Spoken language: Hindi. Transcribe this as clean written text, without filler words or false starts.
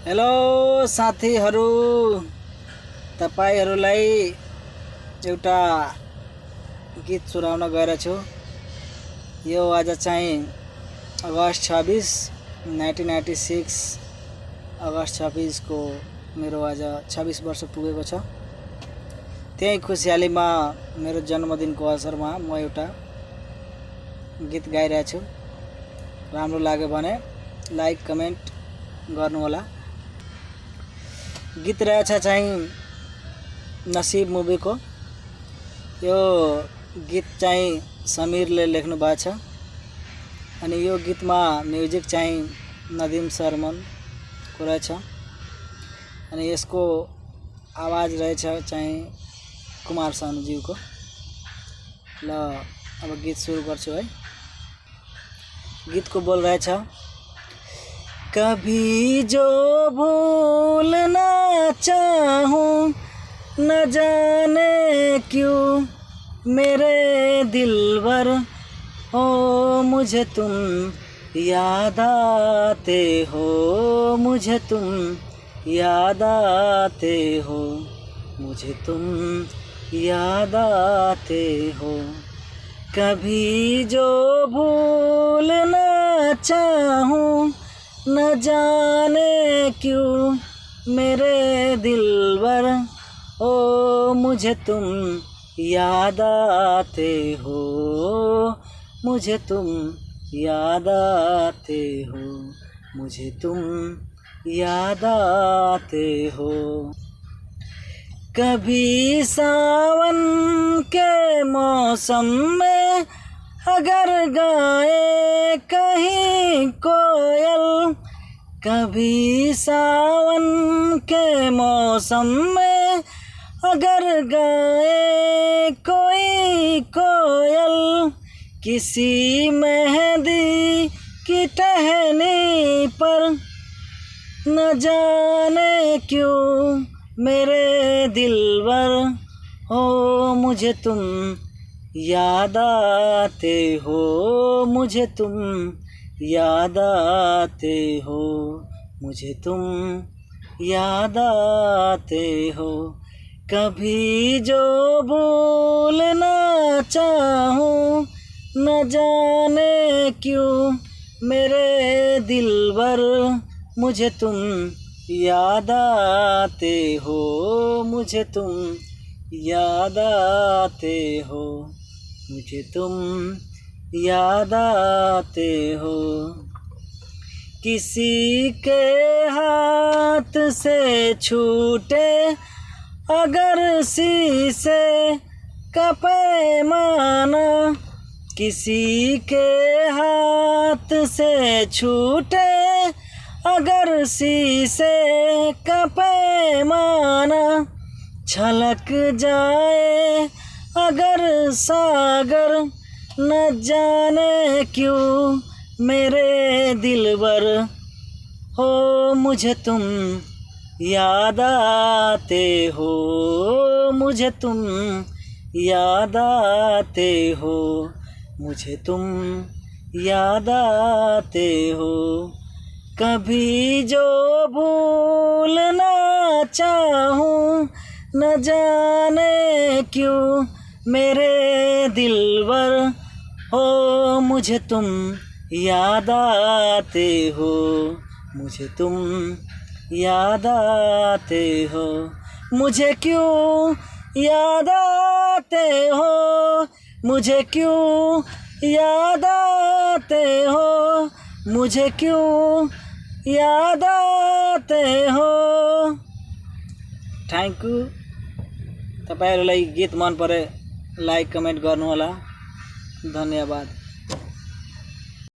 हेलो साथीहरू, तपाईहरुलाई एउटा गीत सुनाउन गएर छु। यो आज चाहिँ अगस्त 26 1996 अगस्त 26 को मेरो आज 26 वर्ष पुगेको छ। त्यही खुसियालीमा मेरो जन्मदिनको अवसरमा म एउटा गीत गाइरहेको छु। राम्रो लाग्यो भने लाइक कमेन्ट गर्नु होला। गीत रहेछ चाहिँ नसीब मुभी को। यो गीत चाहिँ समीरले लेख्नु भएको छ अनि यो गीतमा म्युजिक चाहिँ नदीम सरमन को रहेछ अनि यसको आवाज रहेछ चाहिँ कुमार सानुज्यूको। ल अब गीत सुरु गर्छु है। गीतको बोल रहेछ, कभी जो भूलना चाहूं न जाने क्यों मेरे दिलबर हो, मुझे तुम याद आते हो, मुझे तुम याद आते हो, मुझे तुम याद आते हो। कभी जो भूलना चाहूं न जाने क्यों मेरे दिलबर ओ, मुझे तुम याद आते हो, मुझे तुम याद आते हो, मुझे तुम याद आते हो। कभी सावन के मौसम में अगर गाए कहीं कोयल, कभी सावन के मौसम में अगर गाए कोई कोयल, किसी मेहंदी की टहनी पर न जाने क्यों मेरे दिलबर हो, मुझे तुम याद आते हो, मुझे तुम याद आते हो, मुझे तुम याद आते हो। कभी जो भूलना चाहूं न जाने क्यों मेरे दिलबर, मुझे तुम याद आते हो, मुझे तुम याद आते हो, मुझे तुम याद आते हो। किसी के हाथ से छूटे अगर शीशे का पैमाना, किसी के हाथ से छूटे अगर शीशे का पैमाना, छलक जाए अगर सागर न जाने क्यों मेरे दिलबर हो, मुझे तुम याद आते हो, मुझे तुम याद आते हो, मुझे तुम याद आते हो। कभी जो भूलना चाहूं न जाने क्यों मेरे दिलबर हो, मुझे तुम याद आते हो, मुझे तुम याद आते हो, मुझे क्यों याद आते हो, मुझे क्यों याद आते हो, मुझे क्यों याद आते हो। Thank you. तपाईहरुलाई गीत मन परे लाइक कमेन्ट गर्नु होला। धन्यवाद।